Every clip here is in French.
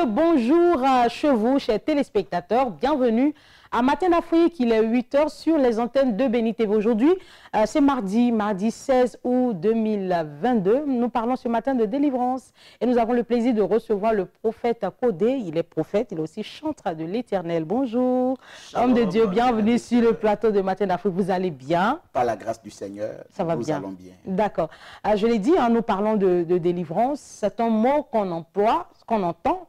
le bonjour chez vous, chers téléspectateurs. Bienvenue à Matin d'Afrique. Il est 8 h sur les antennes de Béni TV. Aujourd'hui, c'est mardi 16 août 2022. Nous parlons ce matin de délivrance et nous avons le plaisir de recevoir le prophète Codé. Il est prophète, il est aussi chantre de l'Éternel. Bonjour, homme de Dieu, bienvenue sur le plateau de Matin d'Afrique. Vous allez bien? Par la grâce du Seigneur, nous allons bien. D'accord. Je l'ai dit, nous parlons de délivrance. C'est un mot qu'on emploie, qu'on entend,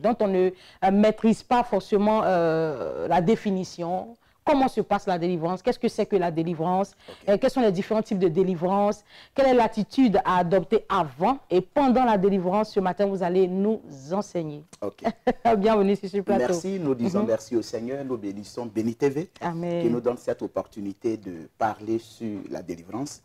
dont on ne maîtrise pas forcément la définition. Comment se passe la délivrance? Qu'est-ce que c'est que la délivrance? Quels sont les différents types de délivrance? Quelle est l'attitude à adopter avant et pendant la délivrance? Ce matin, vous allez nous enseigner. Bienvenue sur ce plateau. Merci, nous disons merci au Seigneur. Nous bénissons Béni TV qui nous donne cette opportunité de parler sur la délivrance.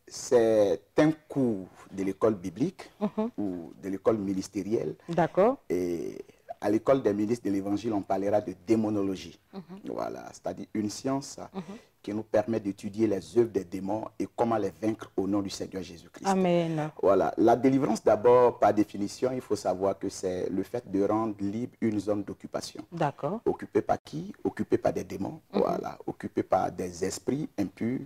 C'est un cours de l'école biblique ou de l'école ministérielle. D'accord. Et à l'école des ministres de l'Évangile, on parlera de démonologie. Voilà, c'est-à-dire une science qui nous permet d'étudier les œuvres des démons et comment les vaincre au nom du Seigneur Jésus-Christ. Amen. Voilà, la délivrance d'abord, par définition, il faut savoir que c'est le fait de rendre libre une zone d'occupation. D'accord. Occupée par qui? Occupée par des démons, voilà, occupée par des esprits impurs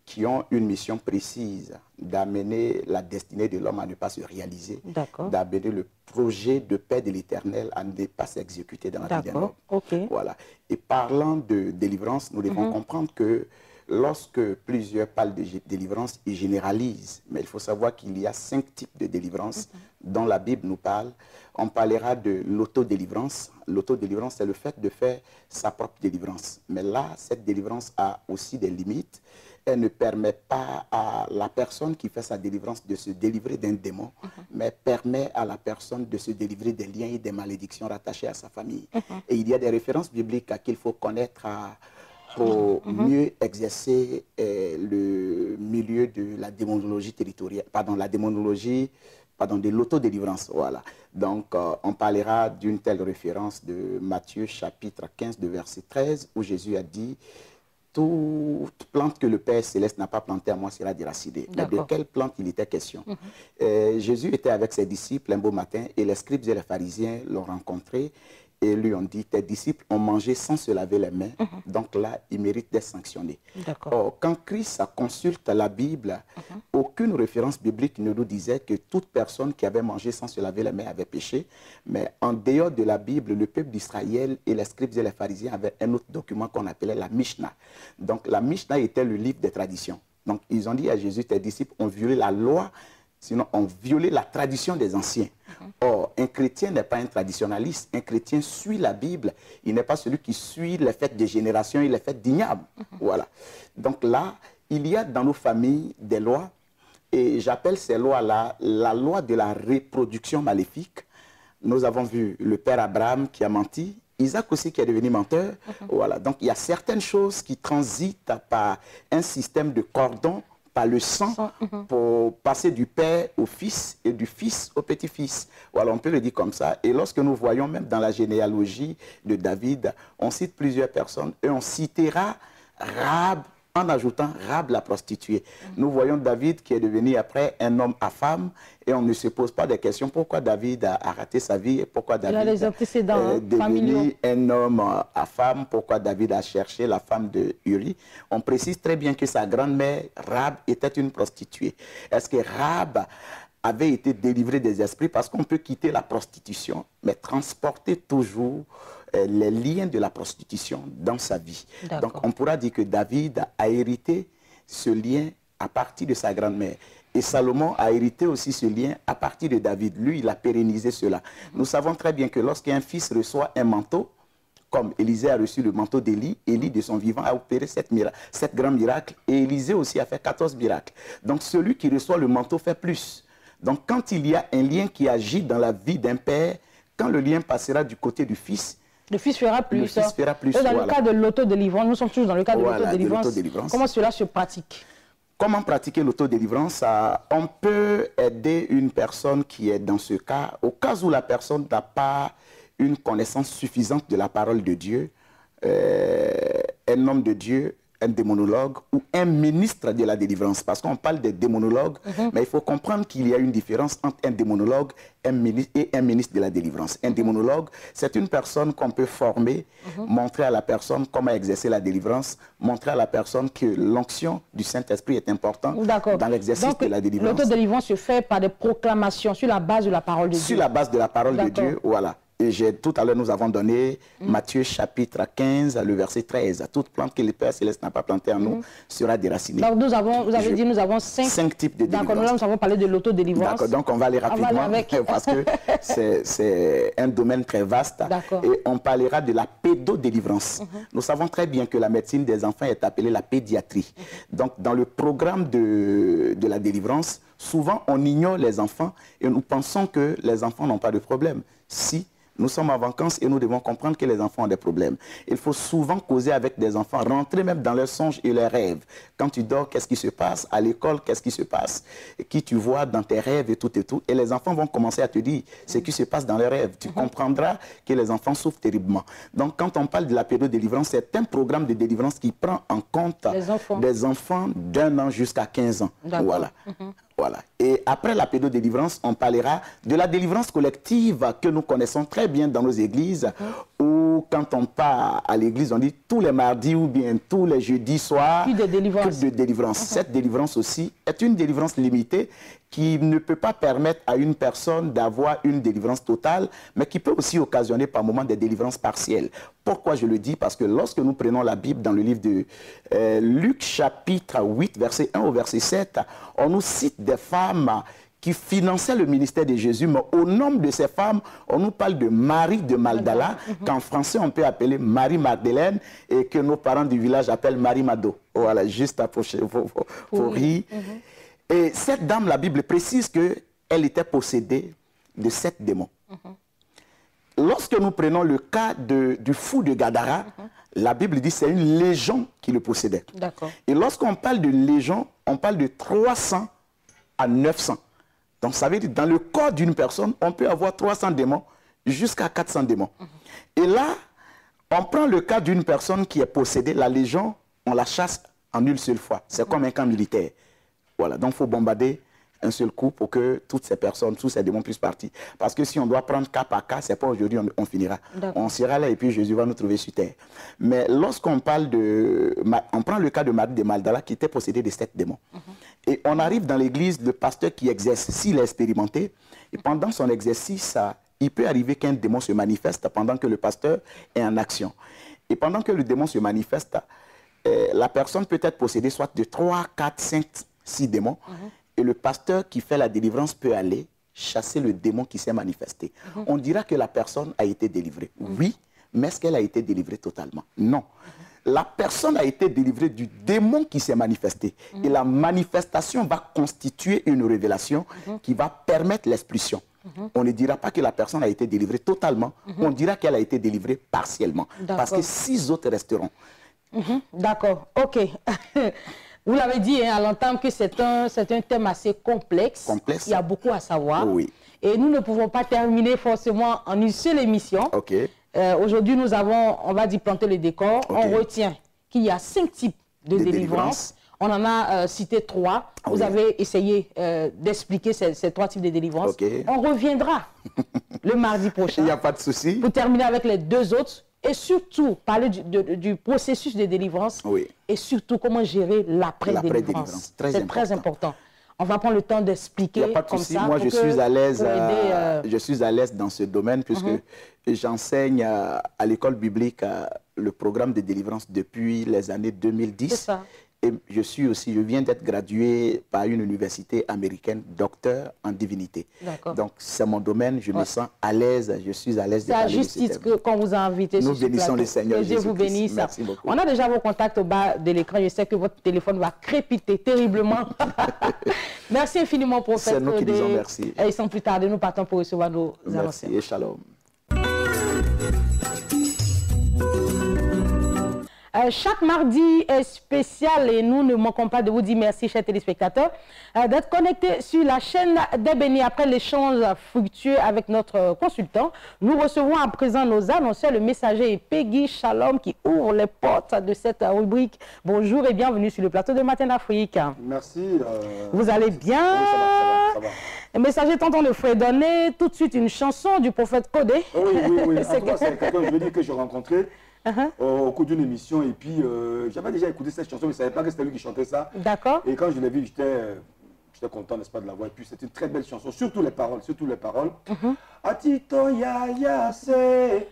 qui ont une mission précise d'amener la destinée de l'homme à ne pas se réaliser, d'amener le projet de paix de l'Éternel à ne pas s'exécuter dans la vie d'un homme. Voilà. Et parlant de délivrance, nous devons comprendre que lorsque plusieurs parlent de délivrance, ils généralisent. Mais il faut savoir qu'il y a 5 types de délivrance dont la Bible nous parle. On parlera de l'autodélivrance. L'autodélivrance, c'est le fait de faire sa propre délivrance. Mais là, cette délivrance a aussi des limites. Elle ne permet pas à la personne qui fait sa délivrance de se délivrer d'un démon, mais permet à la personne de se délivrer des liens et des malédictions rattachées à sa famille. Et il y a des références bibliques qu'il faut connaître pour mieux exercer le milieu de la démonologie territoriale, de l'autodélivrance. Voilà. Donc, on parlera d'une telle référence de Matthieu chapitre 15, de verset 13, où Jésus a dit: toute plante que le Père Céleste n'a pas plantée à moi sera déracinée. Mais de quelle plante il était question? Jésus était avec ses disciples un beau matin et les scribes et les pharisiens l'ont rencontré et lui ont dit: tes disciples ont mangé sans se laver les mains, donc là, ils méritent d'être sanctionnés. Or, quand Christ consulte la Bible, aucune référence biblique ne nous disait que toute personne qui avait mangé sans se laver les mains avait péché. Mais en dehors de la Bible, le peuple d'Israël et les scribes et les pharisiens avaient un autre document qu'on appelait la Mishnah. Donc, la Mishnah était le livre des traditions. Donc, ils ont dit à Jésus: tes disciples ont violé la loi, sinon ont violé la tradition des anciens. Or, un chrétien n'est pas un traditionnaliste. Un chrétien suit la Bible. Il n'est pas celui qui suit les fêtes des générations et les fêtes d'ignables. Voilà. Donc là, il y a dans nos familles des lois, et j'appelle ces lois-là la loi de la reproduction maléfique. Nous avons vu le père Abraham qui a menti, Isaac aussi qui est devenu menteur. Voilà. Donc il y a certaines choses qui transitent par un système de cordon, par le sang, pour passer du père au fils et du fils au petit-fils. Voilà, on peut le dire comme ça. Et lorsque nous voyons même dans la généalogie de David, on cite plusieurs personnes et on citera Rahab en ajoutant Rahab la prostituée. Nous voyons David qui est devenu après un homme à femme et on ne se pose pas de questions pourquoi David a raté sa vie et pourquoi David est devenu un homme à femme, pourquoi David a cherché la femme de Uri. On précise très bien que sa grand-mère Rahab était une prostituée. Est-ce que Rahab avait été délivrée des esprits? Parce qu'on peut quitter la prostitution, mais transporter toujours les liens de la prostitution dans sa vie. Donc on pourra dire que David a hérité ce lien à partir de sa grand-mère. Et Salomon a hérité aussi ce lien à partir de David. Lui, il a pérennisé cela. Nous savons très bien que lorsqu'un fils reçoit un manteau, comme Élisée a reçu le manteau d'Élie, Élie de son vivant a opéré 7 grands miracles, et Élisée aussi a fait 14 miracles. Donc celui qui reçoit le manteau fait plus. Donc quand il y a un lien qui agit dans la vie d'un père, quand le lien passera du côté du fils, le fils fera plus. Le fils fera plus. Dans le cas de l'autodélivrance, nous sommes toujours dans le cas de l'autodélivrance. Comment cela se pratique? Comment pratiquer l'autodélivrance? On peut aider une personne qui est dans ce cas, au cas où la personne n'a pas une connaissance suffisante de la parole de Dieu. Un homme de Dieu un démonologue ou un ministre de la délivrance. Parce qu'on parle de démonologue, mais il faut comprendre qu'il y a une différence entre un démonologue et un ministre de la délivrance. Un démonologue, c'est une personne qu'on peut former, montrer à la personne comment exercer la délivrance, montrer à la personne que l'onction du Saint-Esprit est importante dans l'exercice de la délivrance. L'autodélivrance se fait par des proclamations sur la base de la parole de Dieu. Sur la base de la parole de Dieu, voilà. Et tout à l'heure, nous avons donné Matthieu chapitre 15, le verset 13. Toute plante que le Père Céleste n'a pas plantée en nous sera déracinée. Donc, vous avez dit, nous avons cinq types de délivrance. D'accord, nous avons parlé de l'autodélivrance. D'accord, donc on va aller rapidement parce que c'est un domaine très vaste. Et on parlera de la pédodélivrance. Nous savons très bien que la médecine des enfants est appelée la pédiatrie. Donc, dans le programme de la délivrance, souvent on ignore les enfants et nous pensons que les enfants n'ont pas de problème. Si nous sommes en vacances et nous devons comprendre que les enfants ont des problèmes. Il faut souvent causer avec des enfants, rentrer même dans leurs songes et leurs rêves. Quand tu dors, qu'est-ce qui se passe? À l'école, qu'est-ce qui se passe? Et qui tu vois dans tes rêves et tout et tout. Et les enfants vont commencer à te dire ce qui se passe dans leurs rêves. Tu comprendras que les enfants souffrent terriblement. Donc, quand on parle de la pédodélivrance, c'est un programme de délivrance qui prend en compte des enfants d'1 an jusqu'à 15 ans. Voilà. Voilà. Et après la pédodélivrance, on parlera de la délivrance collective que nous connaissons très bien dans nos églises, où quand on part à l'église, on dit tous les mardis ou bien tous les jeudis soirs, culte de délivrance. Cette délivrance aussi est une délivrance limitée qui ne peut pas permettre à une personne d'avoir une délivrance totale, mais qui peut aussi occasionner par moments des délivrances partielles. Pourquoi je le dis? Parce que lorsque nous prenons la Bible dans le livre de Luc chapitre 8, verset 1 au verset 7, on nous cite des femmes qui finançaient le ministère de Jésus, mais au nom de ces femmes, on nous parle de Marie de Magdala, qu'en français on peut appeler Marie Magdeleine, et que nos parents du village appellent Marie Mado. Voilà, juste pour rire. Et cette dame, la Bible précise qu'elle était possédée de 7 démons. Lorsque nous prenons le cas du fou de Gadara, la Bible dit que c'est une légion qui le possédait. Et lorsqu'on parle de légion, on parle de 300 à 900. Donc ça veut dire que dans le corps d'une personne, on peut avoir 300 démons jusqu'à 400 démons. Et là, on prend le cas d'une personne qui est possédée, la légion, on la chasse en une seule fois. C'est comme un camp militaire. Voilà, donc il faut bombarder un seul coup pour que toutes ces personnes, tous ces démons puissent partir. Parce que si on doit prendre cas par cas, c'est pas aujourd'hui on finira. On sera là et puis Jésus va nous trouver sur terre. Mais lorsqu'on parle on prend le cas de Marie de Magdala qui était possédée de 7 démons. Et on arrive dans l'église, le pasteur qui exerce, s'il est expérimenté, et pendant son exercice, il peut arriver qu'un démon se manifeste pendant que le pasteur est en action. Et pendant que le démon se manifeste, la personne peut être possédée soit de 3, 4, 5, 6 démons. Et le pasteur qui fait la délivrance peut aller chasser le démon qui s'est manifesté. On dira que la personne a été délivrée. Oui, mais est-ce qu'elle a été délivrée totalement? Non. La personne a été délivrée du démon qui s'est manifesté. Et la manifestation va constituer une révélation qui va permettre l'expulsion. On ne dira pas que la personne a été délivrée totalement. On dira qu'elle a été délivrée partiellement. Parce que 6 autres resteront. D'accord, ok. Vous l'avez dit à l'entame que c'est un thème assez complexe. Il y a beaucoup à savoir. Et nous ne pouvons pas terminer forcément en une seule émission. Aujourd'hui, nous avons, on va dire, planter le décor. On retient qu'il y a 5 types de délivrance. On en a cité 3. Vous avez essayé d'expliquer ces 3 types de délivrance. On reviendra le mardi prochain. Il n'y a pas de souci. Pour terminer avec les 2 autres. Et surtout, parler du processus de délivrance. Et surtout, comment gérer l'après-délivrance. C'est très important. On va prendre le temps d'expliquer comme ça. Moi, je suis à l'aise dans ce domaine puisque j'enseigne à l'école biblique le programme de délivrance depuis les années 2010. C'est ça. Et je viens d'être gradué par une université américaine, docteur en divinité. Donc, c'est mon domaine, je me sens à l'aise, je suis à l'aise de parler de ce thème. C'est à justice qu'on vous a invité sur ce plateau. Nous bénissons le Seigneur Jésus-Christ. Dieu vous bénisse. Merci beaucoup. On a déjà vos contacts au bas de l'écran. Je sais que votre téléphone va crépiter terriblement. Merci infiniment, prophète. C'est nous qui disons merci. Et sans plus tarder, nous partons pour recevoir nos annonceurs. Merci et shalom. Chaque mardi est spécial et nous ne manquons pas de vous dire merci, chers téléspectateurs, d'être connectés sur la chaîne des bénis. Après l'échange fructueux avec notre consultant, nous recevons à présent nos annonceurs, le messager Peggy Shalom qui ouvre les portes de cette rubrique. Bonjour et bienvenue sur le plateau de Matin d'Afrique. Merci. Vous allez bien? Oui, ça va. Le messager t'entend de fredonner tout de suite une chanson du prophète Codé. Oui. C'est quelqu'un, je veux dire, que j'ai rencontré au cours d'une émission. Et puis, j'avais déjà écouté cette chanson, mais je ne savais pas que c'était lui qui chantait ça. D'accord. Et quand je l'ai vu, j'étais content, n'est-ce pas, de la voix. Et puis, c'est une très belle chanson, surtout les paroles. Atito ya ya se.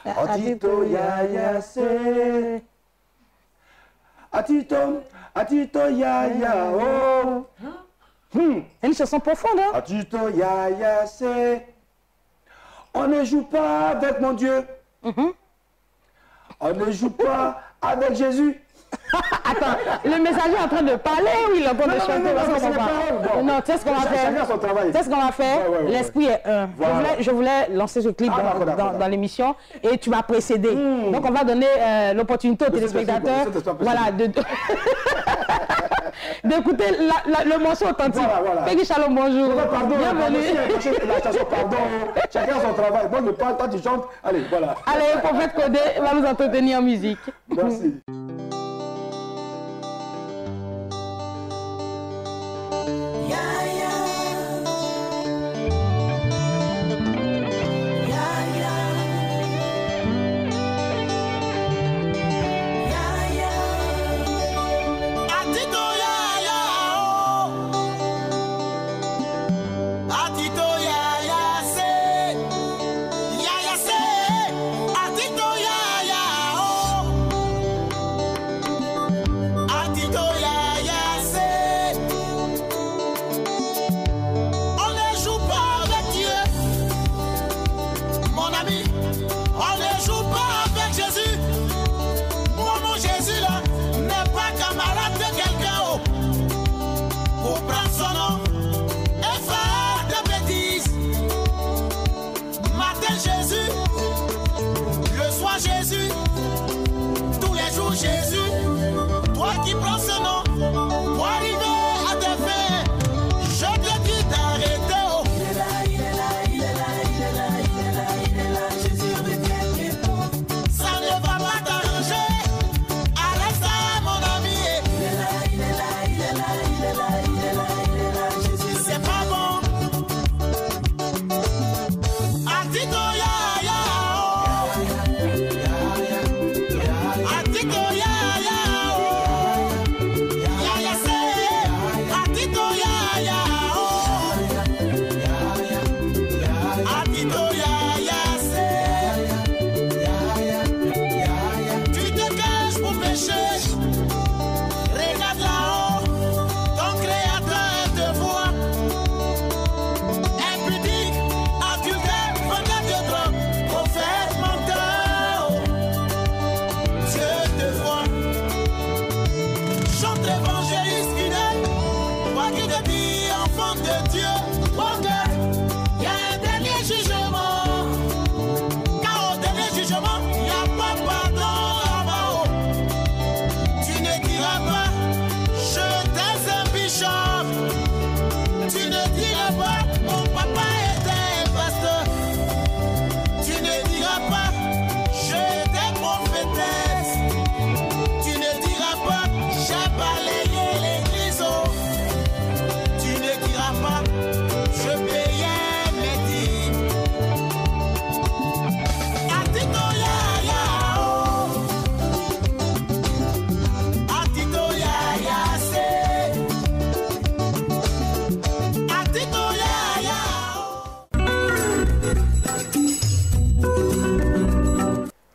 Atito ya ya se. Atito ya ya oh. C'est une chanson profonde, hein? Atito ya ya se. On ne joue pas avec mon Dieu. On ne joue pas avec Jésus. Attends, le messager est en train de parler ou il est en train de chanter? Non, tu sais ce qu'on va faire? Tu sais ce qu'on va faire? L'esprit est un. Voilà. Je voulais lancer ce clip dans l'émission et tu m'as précédé. Donc on va donner l'opportunité aux téléspectateurs d'écouter le morceau authentique. Voilà. Peggy Shalom, bonjour. Bienvenue. La chanson, pardon. Chacun son travail. Moi, je parle, toi, tu chantes. Allez, voilà. Allez, le prophète Codé va nous entretenir en musique. Merci.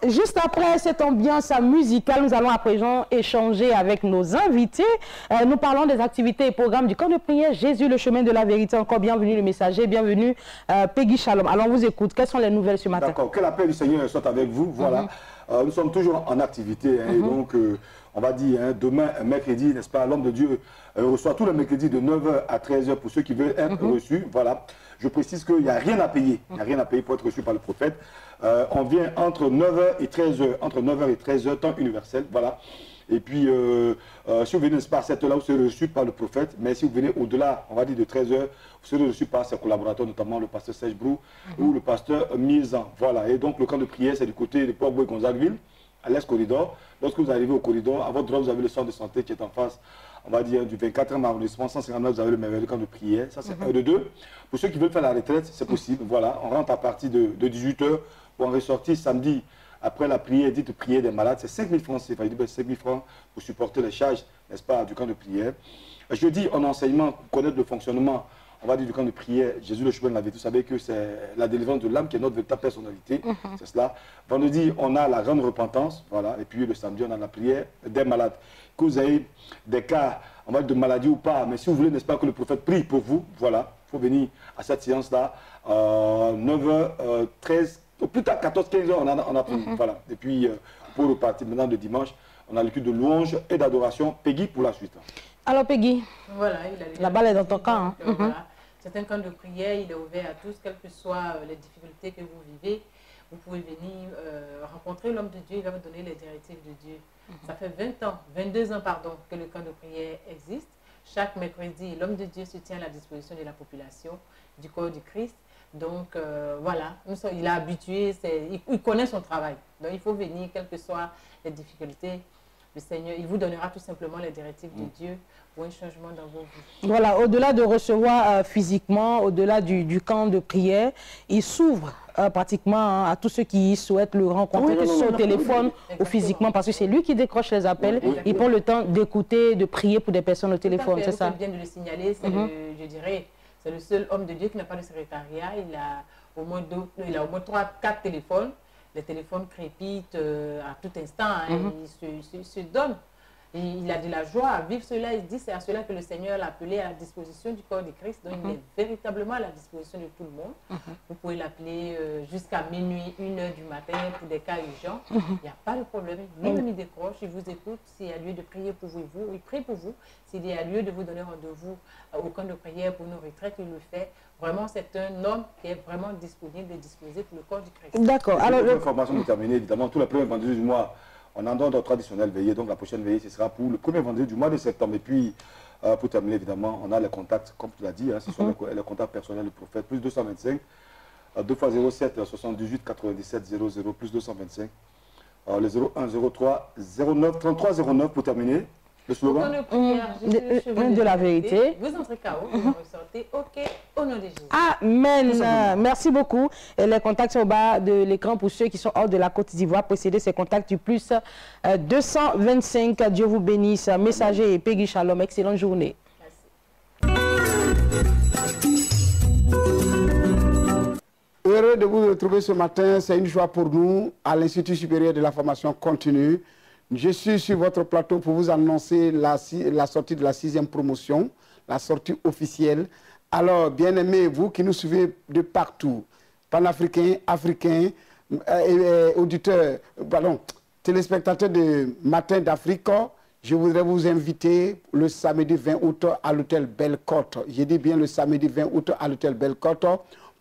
Juste après cette ambiance musicale, nous allons à présent échanger avec nos invités. Nous parlons des activités et programmes du camp de prière Jésus, le chemin de la vérité. Encore bienvenue le messager, bienvenue Peggy Shalom. Alors on vous écoute, quelles sont les nouvelles ce matin? D'accord, que la paix du Seigneur soit avec vous. Voilà. nous sommes toujours en activité. Et donc, on va dire, demain, mercredi, n'est-ce pas, l'homme de Dieu reçoit tous les mercredis de 9h à 13h pour ceux qui veulent être reçus. Voilà. Je précise qu'il n'y a rien à payer. Il n'y a rien à payer pour être reçu par le prophète. On vient entre 9h et 13h. Entre 9h et 13h, temps universel. Voilà. Et puis, si vous venez, n'est-ce pas, à cette heure-là, vous serez reçu par le prophète. Mais si vous venez au-delà, on va dire de 13h, vous serez reçu par ses collaborateurs, notamment le pasteur Serge Brou ou le pasteur Mirzan. Voilà. Et donc, le camp de prière, c'est du côté de Port-Boué Gonzagueville, à l'Est Corridor. Lorsque vous arrivez au corridor, à votre droite, vous avez le centre de santé qui est en face, on va dire, du 24e arrondissement. 159, vous avez le merveilleux camp de prière. Ça, c'est un de deux. Pour ceux qui veulent faire la retraite, c'est possible. Voilà. On rentre à partir de 18h pour en ressortir samedi. Après la prière, dite prière des malades, c'est 5 000 francs. C'est 5 000 francs pour supporter les charges, n'est-ce pas, du camp de prière. Jeudi, en enseignement, pour connaître le fonctionnement, on va dire, du camp de prière, Jésus le chemin de la vérité. Vous savez que c'est la délivrance de l'âme qui est notre véritable personnalité. C'est cela. Vendredi, on a la grande repentance. Voilà. Et puis le samedi, on a la prière des malades. Que vous ayez des cas, on va dire, de maladie ou pas, mais si vous voulez, n'est-ce pas, que le prophète prie pour vous, voilà. Il faut venir à cette séance-là, 9h13. Au plus tard, 14-15 heures, on a fini. Voilà. Et puis, pour repartir maintenant de dimanche, on a le culte de louange et d'adoration. Peggy pour la suite. Alors, Peggy, voilà, la balle est dans ton camp. Hein. Voilà. C'est un camp de prière, il est ouvert à tous, quelles que soient les difficultés que vous vivez. Vous pouvez venir rencontrer l'homme de Dieu, il va vous donner les directives de Dieu. Ça fait 22 ans, pardon, que le camp de prière existe. Chaque mercredi, l'homme de Dieu se tient à la disposition de la population, du corps du Christ. Donc, voilà, il est habitué, il connaît son travail. Donc, il faut venir, quelles que soient les difficultés. Le Seigneur, il vous donnera tout simplement les directives de Dieu pour un changement dans vos vies. Voilà, au-delà de recevoir physiquement, au-delà du camp de prière, il s'ouvre pratiquement à tous ceux qui souhaitent le rencontrer, que ce soit au téléphone ou physiquement, parce que c'est lui qui décroche les appels. Il prend le temps d'écouter, de prier pour des personnes au téléphone, c'est ça? Bien de le signaler, c'est je dirais, c'est le seul homme de Dieu qui n'a pas de secrétariat. Il a au moins 3-4 téléphones. Les téléphones crépitent à tout instant. Hein, il se donne. Et il a de la joie à vivre cela. Il dit c'est à cela que le Seigneur l'a appelé à la disposition du corps de Christ. Donc il est véritablement à la disposition de tout le monde. Vous pouvez l'appeler jusqu'à minuit, 1h du matin pour des cas urgents. Il n'y a pas de problème. Lui-même il décroche, il vous écoute. S'il y a lieu de prier pour vous, il prie pour vous. S'il y a lieu de vous donner rendez-vous au camp de prière pour nos retraites, il le fait. Vraiment, c'est un homme qui est vraiment disponible et disposé pour le corps du Christ. D'accord. Alors, l'information est terminée, évidemment, tous les premiers vendredis du mois, on a notre traditionnelle veillée. Donc, la prochaine veillée, ce sera pour le premier vendredi du mois de septembre. Et puis, pour terminer, évidemment, on a les contacts, comme tu l'as dit, hein, ce sont les contacts personnels du prophète, plus 225, 2 x 07 78 97 00, plus 225, le 01 03 09 33 09 pour terminer. Le slogan de la vérité. Vous entrez KO, vous ressortez OK au nom de Jésus. Amen. Merci beaucoup. Et les contacts sont au bas de l'écran pour ceux qui sont hors de la Côte d'Ivoire. Possédez ces contacts du plus 225. Dieu vous bénisse. Messager et Peggy Shalom. Excellente journée. Merci. Heureux de vous retrouver ce matin. C'est une joie pour nous à l'Institut supérieur de la formation continue. Je suis sur votre plateau pour vous annoncer la sortie de la 6e promotion, la sortie officielle. Alors, bien-aimés, vous qui nous suivez de partout, panafricains, africains, auditeurs, téléspectateurs de Matin d'Afrique, je voudrais vous inviter le samedi 20 août à l'hôtel Belle-Côte. Je dis bien le samedi 20 août à l'hôtel Belle-Côte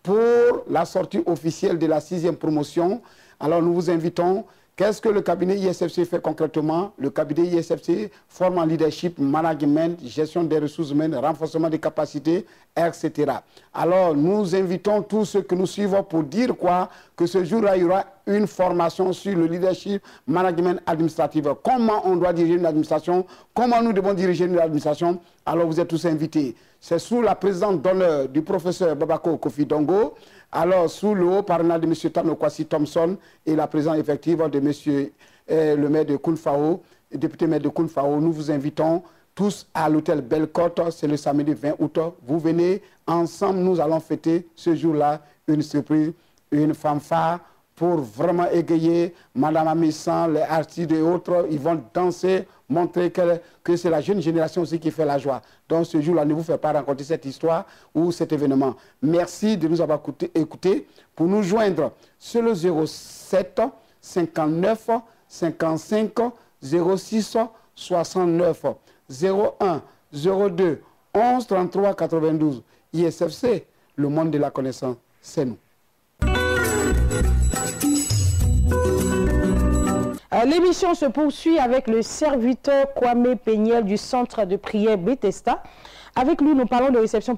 pour la sortie officielle de la 6e promotion. Alors, nous vous invitons. Qu'est-ce que le cabinet ISFC fait concrètement? Le cabinet ISFC forme en leadership, management, gestion des ressources humaines, renforcement des capacités, etc. Alors, nous invitons tous ceux que nous suivons pour dire quoi? Que ce jour-là, il y aura une formation sur le leadership, management administratif. Comment on doit diriger une administration? Comment nous devons diriger une administration? Alors, vous êtes tous invités. C'est sous la présidence d'honneur du professeur Babako Kofi Dongo. Alors, sous le haut parrainage de M. Tano Kwasi Thompson et la présence effective de M. le maire de Kounfao, député maire de Kounfao, nous vous invitons tous à l'hôtel Belle-Côte. C'est le samedi 20 août. Vous venez ensemble, nous allons fêter ce jour-là une surprise, une fanfare pour vraiment égayer Madame Amissan, les artistes et autres. Ils vont danser, montrer que c'est la jeune génération aussi qui fait la joie. Donc ce jour-là, ne vous faites pas rencontrer cette histoire ou cet événement. Merci de nous avoir écoutés. Pour nous joindre sur le 07 59 55 06 69 01 02 11 33 92. ISFC, le monde de la connaissance, c'est nous. L'émission se poursuit avec le serviteur Kwame Peniel du centre de prière Bethesda. Avec lui, nous parlons de réception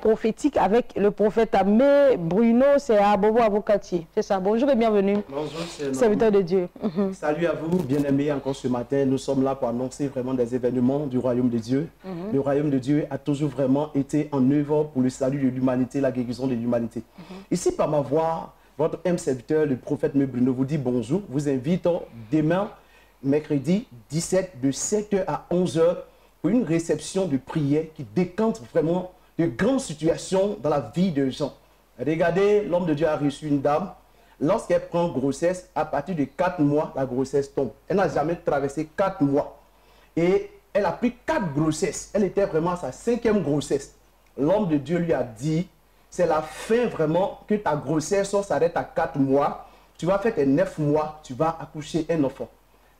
prophétique avec le prophète Amé Bruno, c'est à Bobo Avocatier. C'est ça, bonjour et bienvenue. Bonjour, serviteur de Dieu. Salut à vous, bien-aimés, encore ce matin. Nous sommes là pour annoncer vraiment des événements du royaume de Dieu. Le royaume de Dieu a toujours vraiment été en œuvre pour le salut de l'humanité, la guérison de l'humanité. Ici, par ma voix, votre serviteur, le prophète Amé Bruno, vous dit bonjour. Vous invite demain, mercredi 17, de 7h à 11h, pour une réception de prière qui décante vraiment de grandes situations dans la vie de gens. Regardez, l'homme de Dieu a reçu une dame. Lorsqu'elle prend grossesse, à partir de 4 mois, la grossesse tombe. Elle n'a jamais traversé 4 mois. Et elle a pris 4 grossesses. Elle était vraiment à sa 5e grossesse. L'homme de Dieu lui a dit, c'est la fin vraiment que ta grossesse s'arrête à 4 mois. Tu vas faire tes 9 mois, tu vas accoucher un enfant.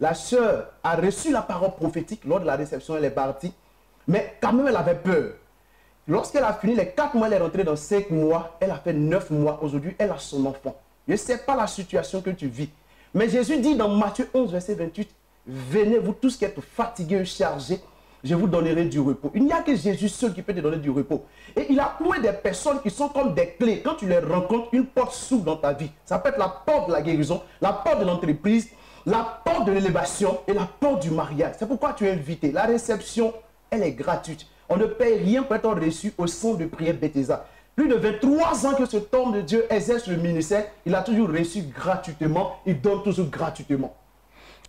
La sœur a reçu la parole prophétique lors de la réception, elle est partie. Mais quand même, elle avait peur. Lorsqu'elle a fini les 4 mois, elle est rentrée dans 5 mois. Elle a fait 9 mois. Aujourd'hui, elle a son enfant. Je ne sais pas la situation que tu vis. Mais Jésus dit dans Matthieu 11, verset 28, « Venez, vous tous qui êtes fatigués et chargés, je vous donnerai du repos. » Il n'y a que Jésus seul qui peut te donner du repos. Et il a trouvé des personnes qui sont comme des clés. Quand tu les rencontres, une porte s'ouvre dans ta vie. Ça peut être la porte de la guérison, la porte de l'entreprise, la porte de l'élévation et la porte du mariage. C'est pourquoi tu es invité. La réception, elle est gratuite. On ne paye rien pour être reçu au centre de prière Bethesda. Plus de 23 ans que cet homme de Dieu exerce le ministère, il a toujours reçu gratuitement, il donne toujours gratuitement.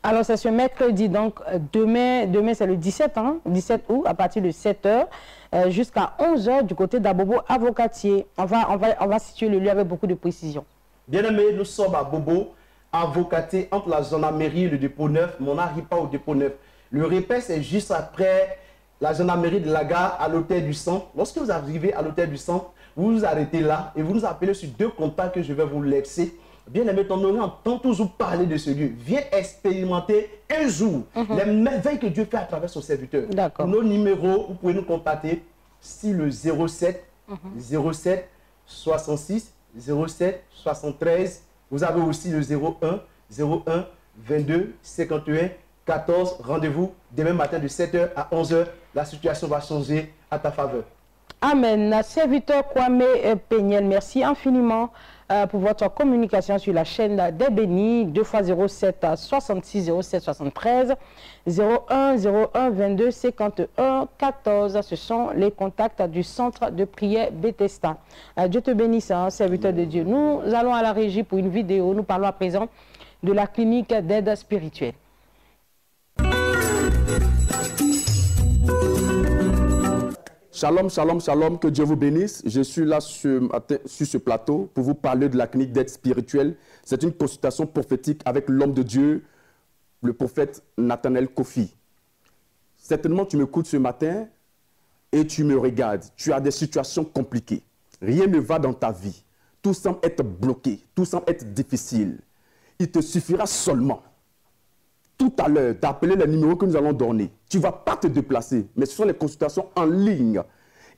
Alors c'est ce mercredi, donc demain c'est le 17 août, à partir de 7h jusqu'à 11h du côté d'Abobo Avocatier. On va situer le lieu avec beaucoup de précision. Bien aimé, nous sommes à Bobo Avocatier, entre la gendarmerie et le dépôt 9, mais on n'arrive pas au dépôt 9. Le repère, c'est juste après la gendarmerie de la gare à l'hôtel du centre. Lorsque vous arrivez à l'hôtel du centre, vous vous arrêtez là et vous nous appelez sur 2 contacts que je vais vous laisser. Bien aimé, ton Orient entend toujours parler de ce lieu. Viens expérimenter un jour les merveilles que Dieu fait à travers son serviteur. Nos numéros, vous pouvez nous contacter sur le 07 07 66 07 73. Vous avez aussi le 01 01 22 51 14. Rendez-vous demain matin de 7h à 11h. La situation va changer à ta faveur. Amen. Serviteur Kwame Peniel, merci infiniment pour votre communication sur la chaîne des bénis. 2 x 07 66 07 73 01 01 22 51 14. Ce sont les contacts du centre de prière Bethesda. Dieu te bénisse, serviteur de Dieu. Nous allons à la régie pour une vidéo. Nous parlons à présent de la clinique d'aide spirituelle. Shalom, shalom, shalom, que Dieu vous bénisse. Je suis là ce matin sur ce plateau pour vous parler de la clinique d'aide spirituelle. C'est une consultation prophétique avec l'homme de Dieu, le prophète Nathanaël Kofi. Certainement, tu m'écoutes ce matin et tu me regardes. Tu as des situations compliquées. Rien ne va dans ta vie. Tout semble être bloqué, tout semble être difficile. Il te suffira seulement, tout à l'heure, d'appeler les numéros que nous allons donner. Tu ne vas pas te déplacer, mais ce sont les consultations en ligne.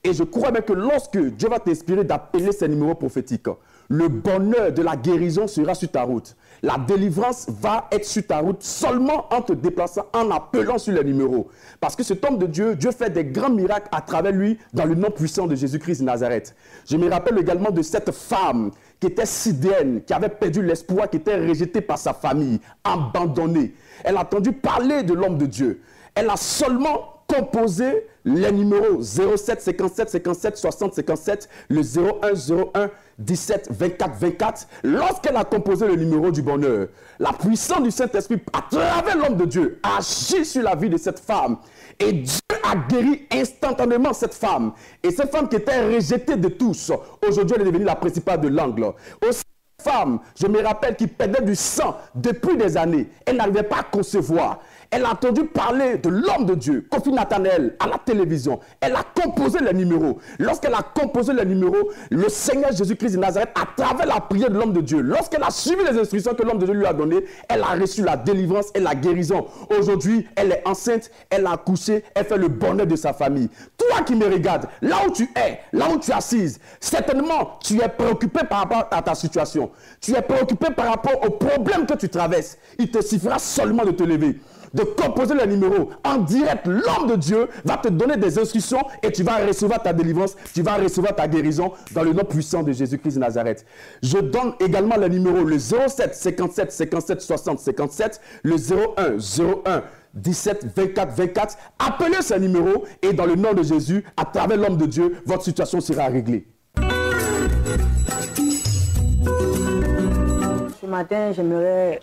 Et je crois bien que lorsque Dieu va t'inspirer d'appeler ces numéros prophétiques, le bonheur de la guérison sera sur ta route. La délivrance va être sur ta route seulement en te déplaçant, en appelant sur les numéros. Parce que cet homme de Dieu, Dieu fait des grands miracles à travers lui dans le nom puissant de Jésus-Christ de Nazareth. Je me rappelle également de cette femme qui était sidéenne, qui avait perdu l'espoir, qui était rejetée par sa famille, abandonnée. Elle a entendu parler de l'homme de Dieu. Elle a seulement composé les numéros 07 57 57 60 57, le 01 01 17 24 24. Lorsqu'elle a composé le numéro du bonheur, la puissance du Saint-Esprit, à travers l'homme de Dieu, a agi sur la vie de cette femme. Et Dieu a guéri instantanément cette femme. Et cette femme qui était rejetée de tous, aujourd'hui elle est devenue la principale de l'angle. Aussi, femme, je me rappelle, qui perdait du sang depuis des années. Elle n'arrivait pas à concevoir. Elle a entendu parler de l'homme de Dieu, Kofi Nathanael, à la télévision. Elle a composé les numéros. Lorsqu'elle a composé les numéros, le Seigneur Jésus-Christ de Nazareth, à travers la prière de l'homme de Dieu, lorsqu'elle a suivi les instructions que l'homme de Dieu lui a données, elle a reçu la délivrance et la guérison. Aujourd'hui, elle est enceinte, elle a accouché, elle fait le bonheur de sa famille. Toi qui me regardes, là où tu es, là où tu es assise, certainement, tu es préoccupé par rapport à ta situation. Tu es préoccupé par rapport aux problèmes que tu traverses. Il te suffira seulement de te lever, de composer le numéro en direct. L'homme de Dieu va te donner des instructions et tu vas recevoir ta délivrance, tu vas recevoir ta guérison dans le nom puissant de Jésus-Christ de Nazareth. Je donne également le numéro, le 07 57 57 60 57, le 01 01 17 24 24. Appelez ce numéro et dans le nom de Jésus, à travers l'homme de Dieu, votre situation sera réglée. Ce matin, j'aimerais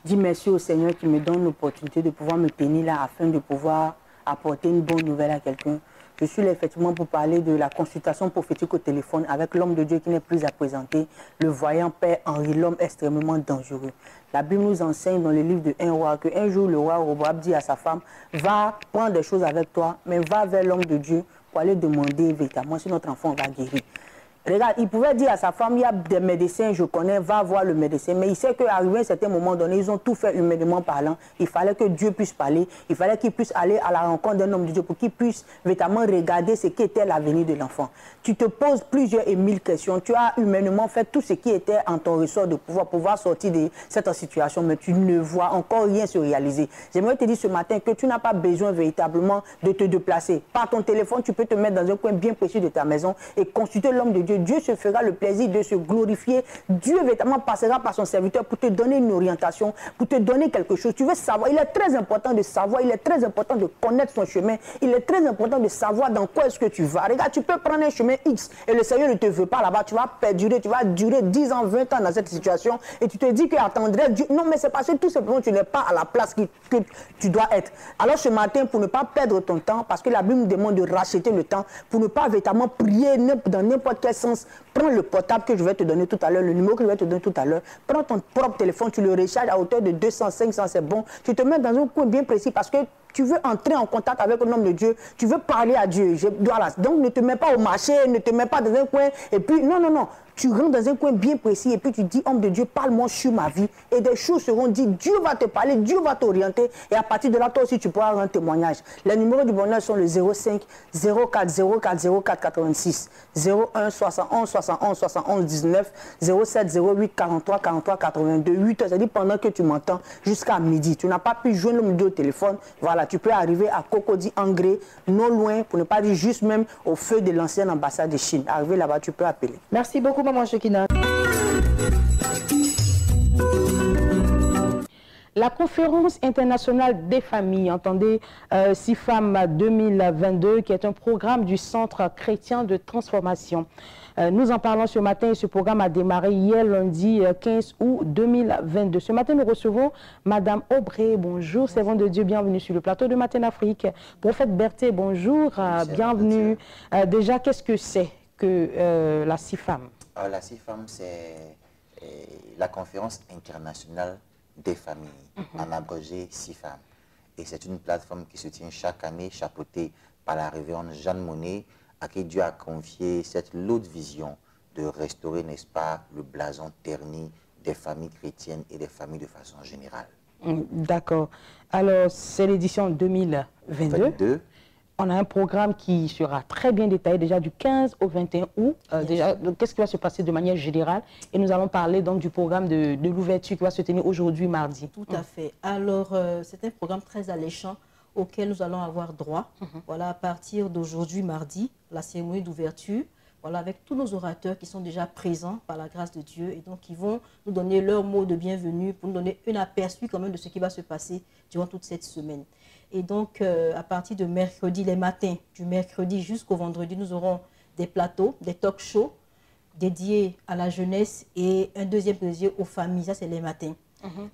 dire merci au Seigneur qui me donne l'opportunité de pouvoir me tenir là afin de pouvoir apporter une bonne nouvelle à quelqu'un. Je suis là effectivement pour parler de la consultation prophétique au téléphone avec l'homme de Dieu qui n'est plus à présenter, le voyant Père Henri, l'homme extrêmement dangereux. La Bible nous enseigne dans le livre de 1 roi qu'un jour le roi Roboam dit à sa femme, va prendre des choses avec toi, mais va vers l'homme de Dieu pour aller demander véritablement si notre enfant va guérir. Regarde, il pouvait dire à sa femme, il y a des médecins, je connais, va voir le médecin. Mais il sait qu'arrivé à un certain moment donné, ils ont tout fait humainement parlant. Il fallait que Dieu puisse parler. Il fallait qu'il puisse aller à la rencontre d'un homme de Dieu pour qu'il puisse véritablement regarder ce qui était l'avenir de l'enfant. Tu te poses plusieurs et mille questions. Tu as humainement fait tout ce qui était en ton ressort de pouvoir sortir de cette situation, mais tu ne vois encore rien se réaliser. J'aimerais te dire ce matin que tu n'as pas besoin véritablement de te déplacer. Par ton téléphone, tu peux te mettre dans un coin bien précis de ta maison et consulter l'homme de Dieu. Dieu se fera le plaisir de se glorifier. Dieu véritablement passera par son serviteur pour te donner une orientation, pour te donner quelque chose. Tu veux savoir, il est très important de savoir, il est très important de connaître son chemin, il est très important de savoir dans quoi est-ce que tu vas. Regarde, tu peux prendre un chemin X et le Seigneur ne te veut pas là-bas, tu vas perdurer, tu vas durer 10 ans, 20 ans dans cette situation et tu te dis que attendrais Dieu. Non, mais c'est parce que tout simplement tu n'es pas à la place que tu dois être. Alors ce matin, pour ne pas perdre ton temps, parce que la Bible nous demande de racheter le temps, pour ne pas véritablement prier dans n'importe quel sens, prends le portable que je vais te donner tout à l'heure, le numéro que je vais te donner tout à l'heure, prends ton propre téléphone, tu le recharges à hauteur de 200, 500, c'est bon. Tu te mets dans un coin bien précis parce que tu veux entrer en contact avec un homme de Dieu, tu veux parler à Dieu. Voilà. Donc ne te mets pas au marché, ne te mets pas dans un coin et puis non, non, non. Tu rentres dans un coin bien précis et puis tu dis, homme de Dieu, parle-moi sur ma vie. Et des choses seront dites, Dieu va te parler, Dieu va t'orienter. Et à partir de là, toi aussi, tu pourras rendre témoignage. Les numéros du bonheur sont le 05 04 04 04 86, 01 71 71 71 19, 07 08 43 43 82, 8 heures. C'est-à-dire pendant que tu m'entends jusqu'à midi. Tu n'as pas pu joindre l'homme de Dieu au téléphone. Voilà, tu peux arriver à Cocody Angré, non loin, pour ne pas dire juste même au feu de l'ancienne ambassade de Chine. Arrivé là-bas, tu peux appeler. Merci beaucoup, Maman Chekina. La conférence internationale des familles, entendez, CIFAM 2022, qui est un programme du Centre chrétien de transformation. Nous en parlons ce matin et ce programme a démarré hier lundi 15 août 2022. Ce matin, nous recevons Madame Aubrey. Bonjour, servant de Dieu, bienvenue sur le plateau de Matin Afrique. Prophète Berthet, bonjour, bienvenue. Déjà, qu'est-ce que c'est que la CIFAM? La CIFAM, c'est la conférence internationale des familles, en abrégé CIFAM. Et c'est une plateforme qui se tient chaque année, chapeautée par la révérende Jeanne Monnet, à qui Dieu a confié cette lourde vision de restaurer, n'est-ce pas, le blason terni des familles chrétiennes et des familles de façon générale. D'accord. Alors, c'est l'édition 2022. On a un programme qui sera très bien détaillé déjà du 15 au 21 août. Déjà, qu'est-ce qui va se passer de manière générale? Et nous allons parler donc du programme de l'ouverture qui va se tenir aujourd'hui, mardi. Tout à fait. Alors, c'est un programme très alléchant auquel nous allons avoir droit. Voilà, à partir d'aujourd'hui, mardi, la cérémonie d'ouverture. Voilà, avec tous nos orateurs qui sont déjà présents par la grâce de Dieu et donc qui vont nous donner leur mot de bienvenue pour nous donner un aperçu quand même de ce qui va se passer durant toute cette semaine. Et donc, à partir de mercredi, les matins, du mercredi jusqu'au vendredi, nous aurons des plateaux, des talk shows dédiés à la jeunesse et un deuxième dédié aux familles. Ça, c'est les matins.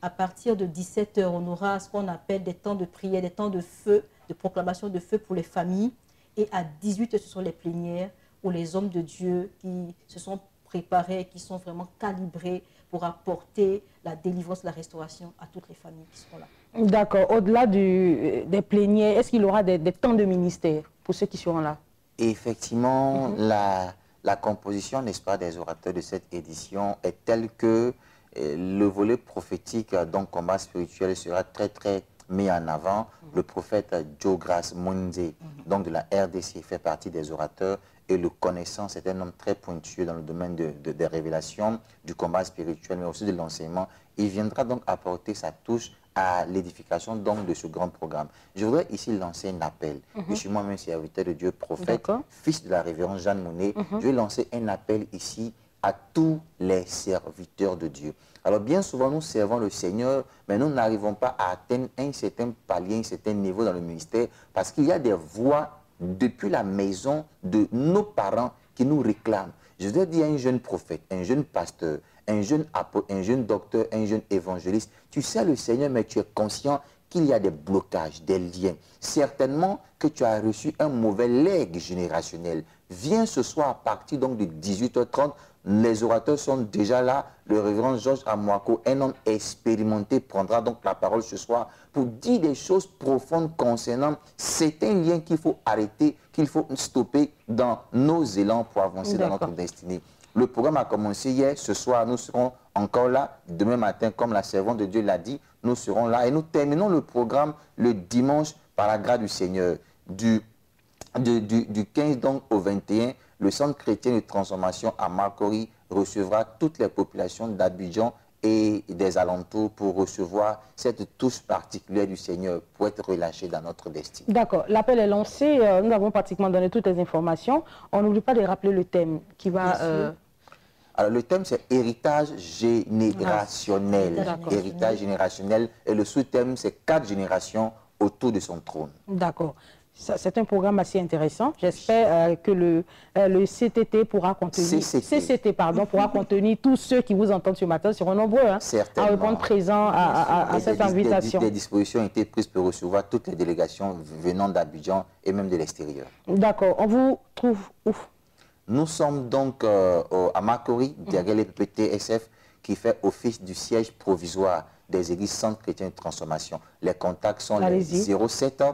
À partir de 17 h, on aura ce qu'on appelle des temps de prière, des temps de feu, de proclamation de feu pour les familles. Et à 18 h, ce sont les plénières où les hommes de Dieu qui se sont préparés, qui sont vraiment calibrés pour apporter la délivrance, la restauration à toutes les familles qui seront là. D'accord. Au-delà des plénières, est-ce qu'il y aura des temps de ministère pour ceux qui seront là? Et effectivement, la composition, n'est-ce pas, des orateurs de cette édition est telle que le volet prophétique, donc combat spirituel, sera très mis en avant. Le prophète Joe Grace Munze, donc de la RDC, fait partie des orateurs, et le connaissant, c'est un homme très pointueux dans le domaine des révélations, du combat spirituel, mais aussi de l'enseignement. Il viendra donc apporter sa touche à l'édification donc de ce grand programme. Je voudrais ici lancer un appel. Je suis moi-même serviteur de Dieu, prophète, fils de la révérende Jeanne Monnet. Je vais lancer un appel ici à tous les serviteurs de Dieu. Alors bien souvent, nous servons le Seigneur, mais nous n'arrivons pas à atteindre un certain palier, un certain niveau dans le ministère, parce qu'il y a des voix depuis la maison de nos parents qui nous réclament. Je voudrais dire à un jeune prophète, un jeune pasteur, un jeune apôtre, un jeune docteur, un jeune évangéliste, tu sais le Seigneur, mais tu es conscient qu'il y a des blocages, des liens. Certainement que tu as reçu un mauvais legs générationnel. Viens ce soir à partir donc de 18h30. Les orateurs sont déjà là. Le révérend Georges Amouako, un homme expérimenté, prendra donc la parole ce soir pour dire des choses profondes concernant certains liens qu'il faut arrêter, qu'il faut stopper dans nos élans pour avancer dans notre destinée. Le programme a commencé hier. Ce soir, nous serons encore là. Demain matin, comme la servante de Dieu l'a dit, nous serons là. Et nous terminons le programme le dimanche par la grâce du Seigneur. Du 15 donc au 21, le Centre chrétien de transformation à Marcory recevra toutes les populations d'Abidjan et des alentours pour recevoir cette touche particulière du Seigneur pour être relâchés dans notre destin. D'accord. L'appel est lancé. Nous avons pratiquement donné toutes les informations. On n'oublie pas de rappeler le thème qui va... Alors, le thème, c'est héritage générationnel. Héritage générationnel. Et le sous-thème, c'est 4 générations autour de son trône. D'accord. C'est un programme assez intéressant. J'espère que le CTT pourra contenir... CCT, pardon, pourra contenir tous ceux qui vous entendent ce matin, seront nombreux à répondre présents à cette invitation. Des dispositions ont été prises pour recevoir toutes les délégations venant d'Abidjan et même de l'extérieur. D'accord. On vous trouve où? Nous sommes donc à Marcory, derrière les PPT-SF, qui fait office du siège provisoire des églises Centre chrétien de transformation. Les contacts sont les 07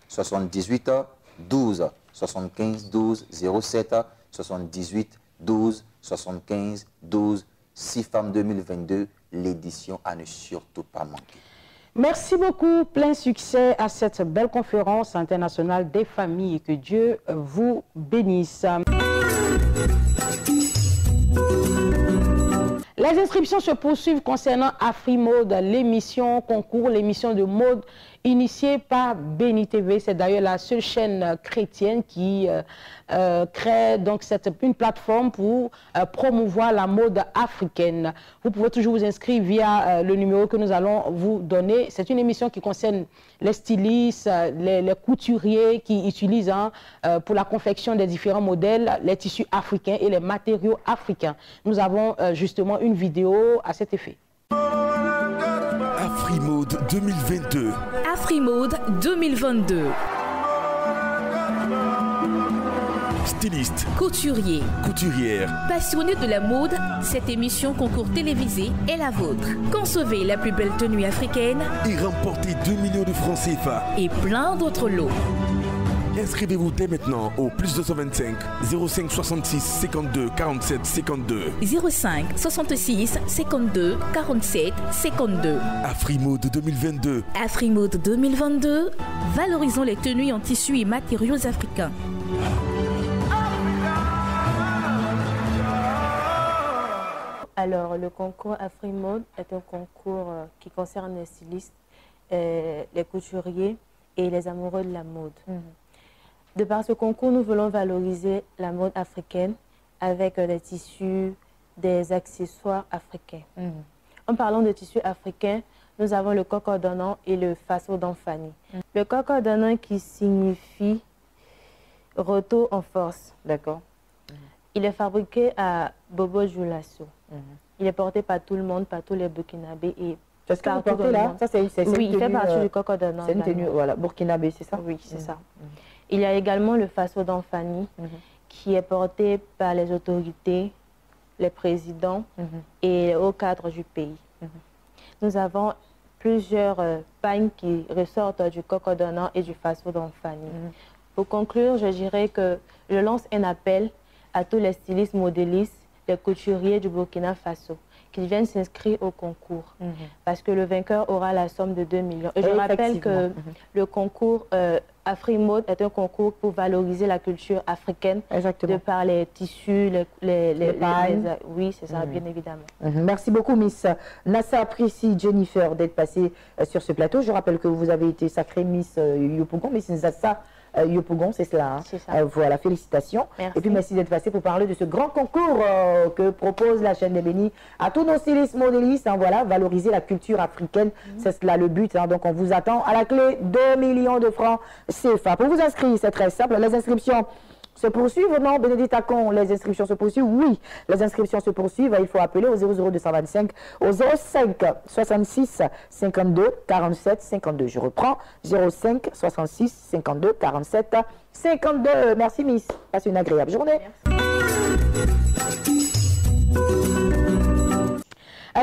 78 12 75 12 07 78 12 75 12 6 femmes 2022, l'édition à ne surtout pas manquer. Merci beaucoup, plein succès à cette belle conférence internationale des familles et que Dieu vous bénisse. Les inscriptions se poursuivent concernant AfriMode, l'émission concours, l'émission de mode initiée par Béni TV. C'est d'ailleurs la seule chaîne chrétienne qui crée donc une plateforme pour promouvoir la mode africaine. Vous pouvez toujours vous inscrire via le numéro que nous allons vous donner. C'est une émission qui concerne les stylistes, les couturiers qui utilisent pour la confection des différents modèles les tissus africains et les matériaux africains. Nous avons justement une vidéo à cet effet. AfriMode 2022. AfriMode 2022. Styliste, couturier, couturière, passionné de la mode, cette émission concours télévisé est la vôtre. Concevez la plus belle tenue africaine et remportez 2 millions de francs CFA et plein d'autres lots. Inscrivez-vous dès maintenant au plus 225 05 66 52 47 52 05 66 52 47 52. AfriMode 2022. AfriMode 2022. Valorisons les tenues en tissus et matériaux africains. Alors, le concours AfriMode est un concours qui concerne les stylistes, les couturiers et les amoureux de la mode. De par ce concours, nous voulons valoriser la mode africaine avec des tissus, des accessoires africains. En parlant de tissus africains, nous avons le coq ordonnant et le faso d'Anfani. Le coq ordonnant qui signifie retour en force. D'accord. Il est fabriqué à Bobo Dioulasso. Il est porté par tout le monde, par tous les Burkinabés et c'est ce que vous portez là? Ça, oui, il fait partie du coq ordonnant. C'est une tenue, voilà, burkinabé, c'est ça? Oui, c'est ça. Il y a également le faso d'Anfani qui est porté par les autorités les présidents et les hauts cadres du pays. Nous avons plusieurs pagnes qui ressortent du coq ordonnant et du fast-food en famille. Pour conclure, je dirais que je lance un appel à tous les stylistes, modélistes, les couturiers du Burkina Faso qu'ils viennent s'inscrire au concours parce que le vainqueur aura la somme de 2 millions. Et je rappelle que le concours Afrimode est un concours pour valoriser la culture africaine de par les tissus, les pailles. Oui, c'est ça, bien évidemment. Merci beaucoup, Miss Nassa Prissi Jennifer, d'être passée sur ce plateau. Je rappelle que vous avez été sacrée Miss Yopougon, Miss Nassa Yopougon, c'est cela. Hein? Voilà, félicitations. Merci. Et puis merci d'être passé pour parler de ce grand concours que propose la chaîne des Bénis à tous nos stylistes modélistes. Hein, voilà, valoriser la culture africaine, c'est cela le but. Hein, donc on vous attend à la clé 2 millions de francs CFA. Pour vous inscrire, c'est très simple. Les inscriptions se poursuivent, non, Bénédicte Acon, les inscriptions se poursuivent? Oui, les inscriptions se poursuivent. Il faut appeler au 00225 au 05 66 52 47 52. Je reprends, 05 66 52 47 52. Merci, Miss. Passez une agréable journée.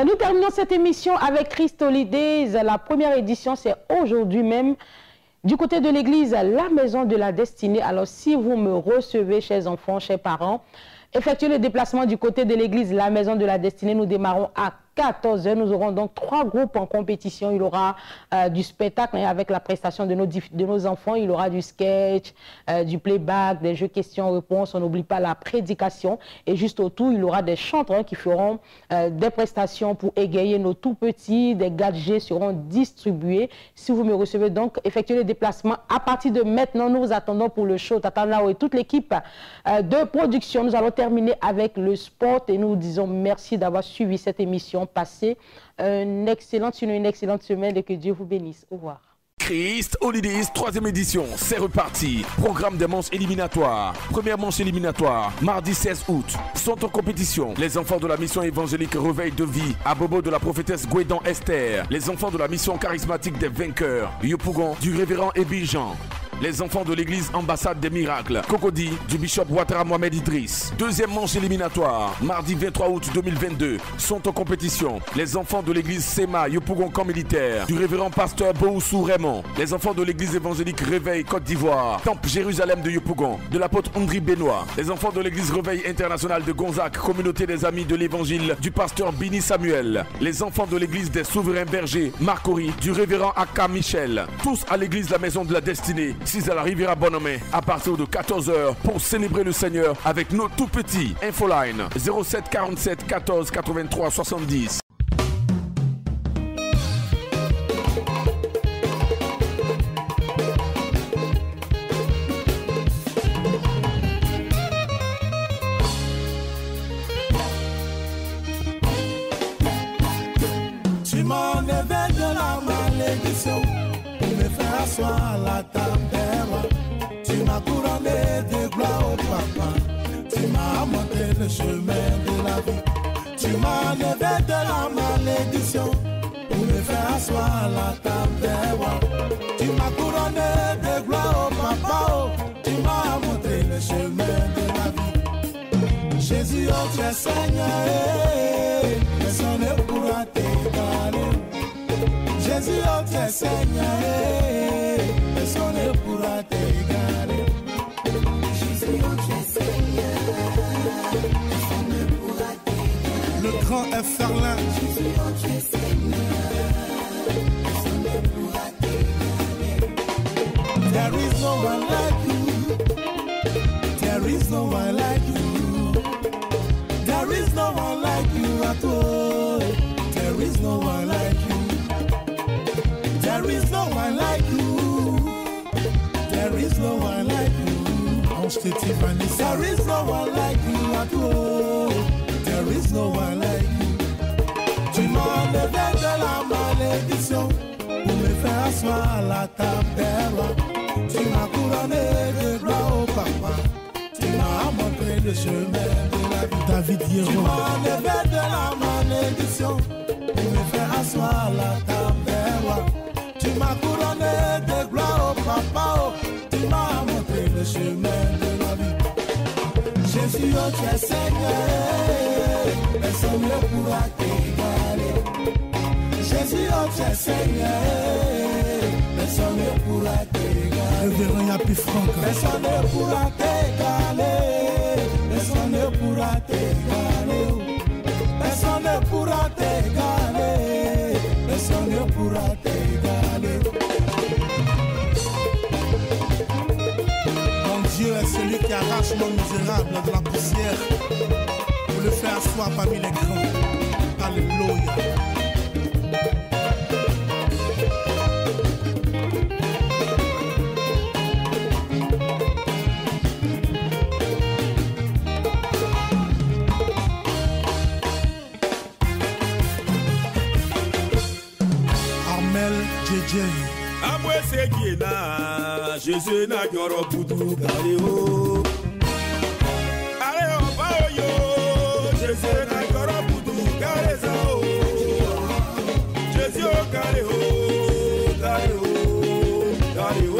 Nous terminons cette émission avec Christ Holidays. La première édition, c'est aujourd'hui même. Du côté de l'église, la maison de la destinée. Alors, si vous me recevez, chers enfants, chers parents, effectuez le déplacement du côté de l'église, la maison de la destinée. Nous démarrons à 14h. Nous aurons donc 3 groupes en compétition. Il y aura du spectacle avec la prestation de nos enfants. Il y aura du sketch, du playback, des jeux questions-réponses. On n'oublie pas la prédication. Et juste autour, il y aura des chanteurs qui feront des prestations pour égayer nos tout-petits. Des gadgets seront distribués. Si vous me recevez donc, effectuez le déplacement. À partir de maintenant, nous vous attendons pour le show. Tatanao et toute l'équipe de production. Nous allons terminer avec le sport et nous vous disons merci d'avoir suivi cette émission. Passez une excellente semaine et que Dieu vous bénisse. Au revoir. Christ Holidays, 3e édition, c'est reparti. Programme des manches éliminatoires. Première manche éliminatoire, mardi 16 août. Sont en compétition les enfants de la mission évangélique Réveil de vie, à Bobo de la prophétesse Gouédan Esther. Les enfants de la mission charismatique des vainqueurs, Yopougon, du révérend Ébi Jean. Les enfants de l'église Ambassade des Miracles, Cocody, du bishop Ouattara Mohamed Idriss. Deuxième manche éliminatoire, mardi 23 août 2022, sont en compétition les enfants de l'église Sema Yopougon Camp Militaire, du révérend pasteur Boussou Raymond. Les enfants de l'église évangélique Réveil Côte d'Ivoire, Temple Jérusalem de Yopougon, de l'apôtre Ondri Benoît. Les enfants de l'église Réveil International de Gonzac, communauté des amis de l'évangile, du pasteur Bini Samuel. Les enfants de l'église des souverains bergers, Marcory, du révérend Aka Michel. Tous à l'église La Maison de la Destinée, 6 à la Riviera Bonhomé, à partir de 14h pour célébrer le Seigneur avec nos tout petits. Infoline 07 47 14 83 70. Tu m'as enlevé de la malédiction pour me faire asseoir à la table. Tu m'as couronné de gloire au papa. Tu m'as montré le chemin de la vie. Tu m'as enlevé de la malédiction pour me faire asseoir à la table des rois. Tu m'as couronné de gloire au papa. Tu m'as montré le chemin de la vie. Jésus, oh tu es Seigneur, personne ne pourra t'égaler. Jésus, oh tu es Seigneur, personne ne pourra t'égaler. Jésus, oh tu es Seigneur, personne ne pourra t'égaler. Le grand Efferlin. Jésus, oh tu es Seigneur, personne ne pourra t'égaler. There is no one like you. There is no one like you. There is no one like you at all. There is no one like you. There is no one like you. There is no one like you. There is no one like you at all. There is no one like you. Tu m'as enlevé de la malédiction pour me faire asseoir à la table des rois. Tu m'as couronné de gloire au papa. Tu m'as montré le chemin de la vie. David Hierro. Tu m'as enlevé de la malédiction pour me faire asseoir à la table des rois. Tu m'as couronné de gloire au papa. Tu m'as montré le chemin de la vie. Jésus, oh tu es Seigneur, personne ne pourra t'égaler. Jésus, notre Seigneur, personne ne pourra t'égaler. Révérend Yapi Franck. Personne ne pourra t'égaler. Personne ne pourra t'égaler. Personne ne pourra t'égaler. Personne ne pourra t'égaler. Mon Dieu est celui qui arrache l'homme misérable de la poussière pour le faire asseoir parmi les grands. Alléluia. Amwe segina, Jésus na yoro budu galeo. Ale o bayo, Jésus na yoro budu galezao. Jésus o galeo, galeo, galeo.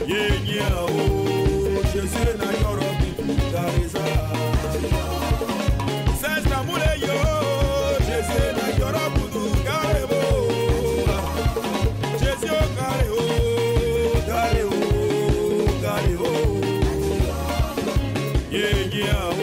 Yenya o, Jésus na yoro budu galezao. C'est la moule yo, Jésus na yoro budu galeo. Yeah.